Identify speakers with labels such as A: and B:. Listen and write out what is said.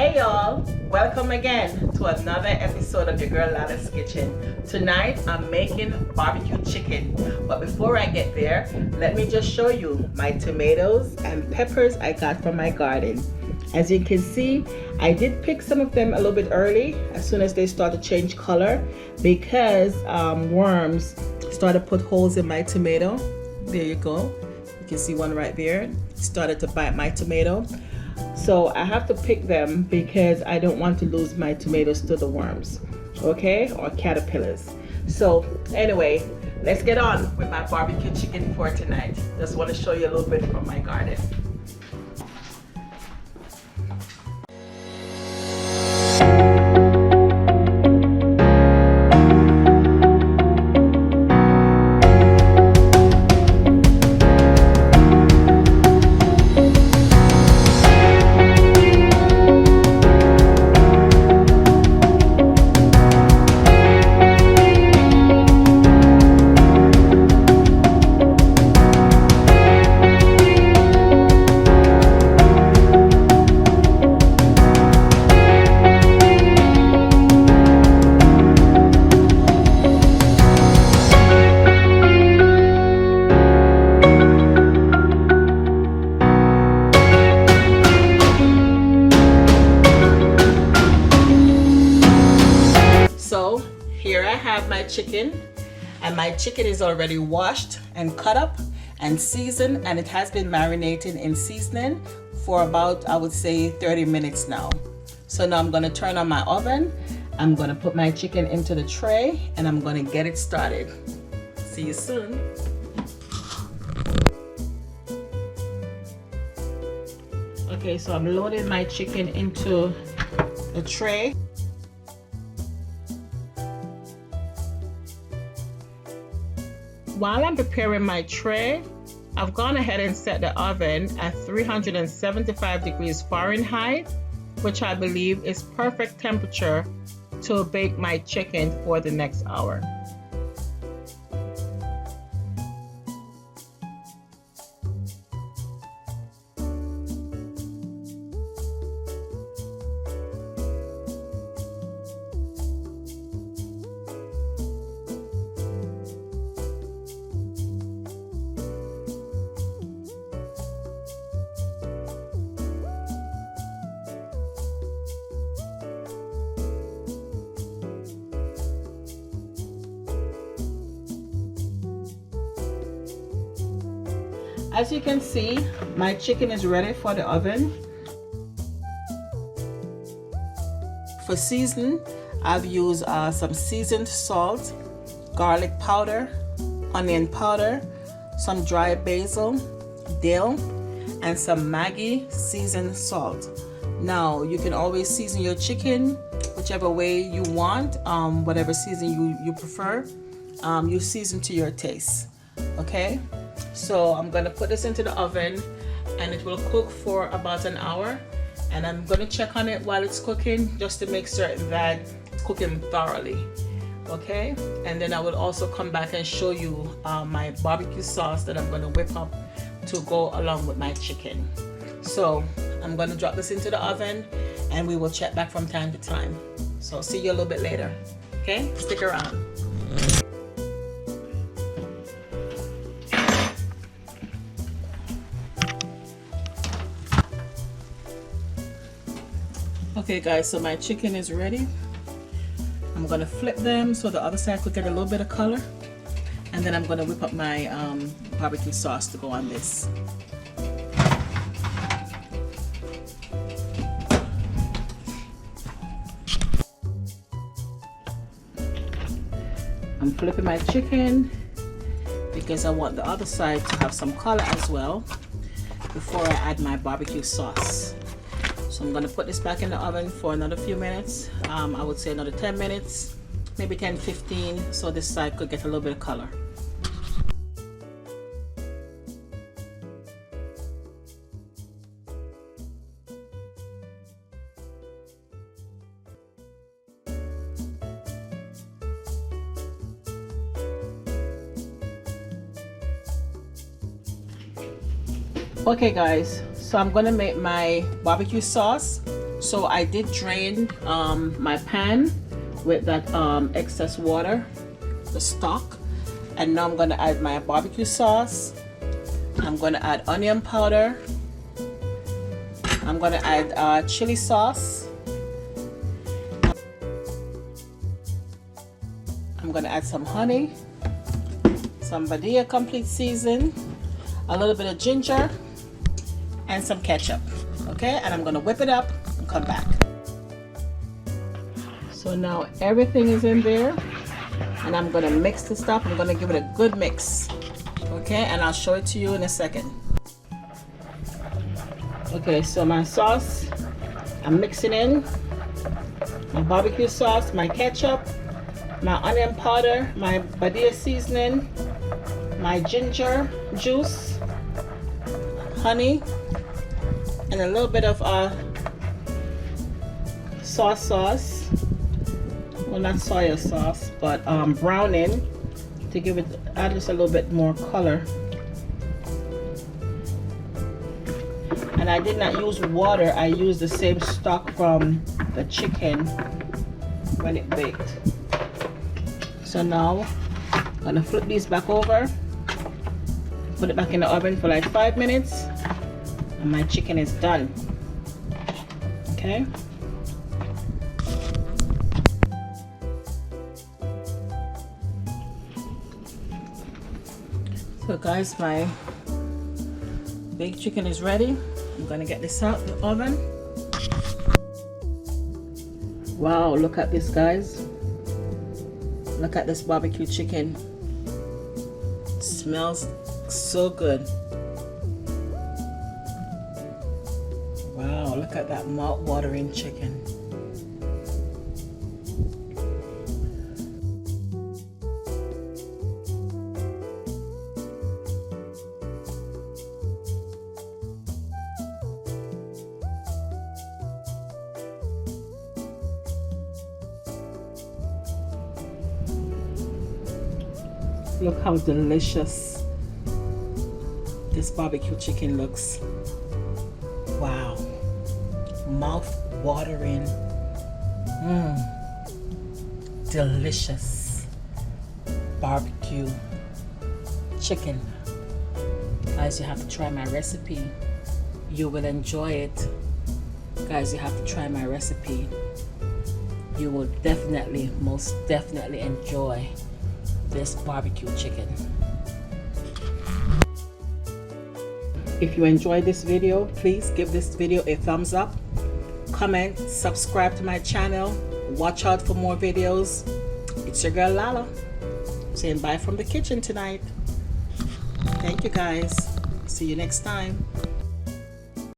A: Hey y'all, welcome again to another episode of your girl Lala's Kitchen. Tonight I'm making barbecue chicken, but before I get there, let me just show you my tomatoes and peppers I got from my garden. As you can see, I did pick some of them a little bit early as soon as they start to change color because worms started to put holes in my tomato. There you go. You can see one right there. It started to bite my tomato. So I have to pick them because I don't want to lose my tomatoes to the worms, okay, or caterpillars. So anyway, let's get on with my barbecue chicken for tonight. Just want to show you a little bit from my garden. So here I have my chicken, and my chicken is already washed and cut up and seasoned, and it has been marinating in seasoning for about, I would say, 30 minutes now. So now I'm going to turn on my oven. I'm going to put my chicken into the tray and I'm going to get it started. See you soon. Okay, so I'm loading my chicken into the tray. While I'm preparing my tray, I've gone ahead and set the oven at 375 degrees Fahrenheit, which I believe is perfect temperature to bake my chicken for the next hour. As you can see, my chicken is ready for the oven. For seasoning, I've used some seasoned salt, garlic powder, onion powder, some dry basil, dill, and some Maggi seasoned salt. Now, you can always season your chicken whichever way you want, whatever season you prefer. You season to your taste, okay? So I'm going to put this into the oven and it will cook for about an hour, and I'm going to check on it while it's cooking just to make certain that it's cooking thoroughly, okay? And then I will also come back and show you my barbecue sauce that I'm going to whip up to go along with my chicken. So I'm going to drop this into the oven and we will check back from time to time. So see you a little bit later, okay? Stick around. Okay guys, so my chicken is ready. I'm gonna flip them so the other side could get a little bit of color, and then I'm gonna whip up my barbecue sauce to go on this. I'm flipping my chicken because I want the other side to have some color as well before I add my barbecue sauce. So I'm going to put this back in the oven for another few minutes. I would say another 10 minutes, maybe 10-15, so this side could get a little bit of color. Okay guys, so I'm gonna make my barbecue sauce. So I did drain my pan with that excess water, the stock, and now I'm gonna add my barbecue sauce. I'm gonna add onion powder. I'm gonna add chili sauce. I'm gonna add some honey, some Badia complete season, a little bit of ginger, and some ketchup. Okay, and I'm gonna whip it up and come back. So now everything is in there, and I'm gonna mix this stuff. I'm gonna give it a good mix. Okay, and I'll show it to you in a second. Okay, so my sauce, I'm mixing in my barbecue sauce, my ketchup, my onion powder, my Badia seasoning, my ginger juice, honey, and a little bit of sauce. Well, not soy sauce, but browning to give it, add just a little bit more color. And I did not use water. I used the same stock from the chicken when it baked. So now I'm gonna flip these back over, put it back in the oven for like 5 minutes, and my chicken is done. Okay. So guys, my baked chicken is ready. I'm gonna get this out the oven. Wow, look at this, guys. Look at this barbecue chicken. It smells so good. Wow, look at that mouth-watering chicken. Look how delicious this barbecue chicken looks. Wow, mouth-watering, delicious barbecue chicken. Guys, you have to try my recipe. You will enjoy it. Guys, you have to try my recipe. You will definitely, most definitely enjoy this barbecue chicken. If you enjoyed this video, please give this video a thumbs up, comment, subscribe to my channel, watch out for more videos. It's your girl Lala saying bye from the kitchen tonight. Thank you guys. See you next time.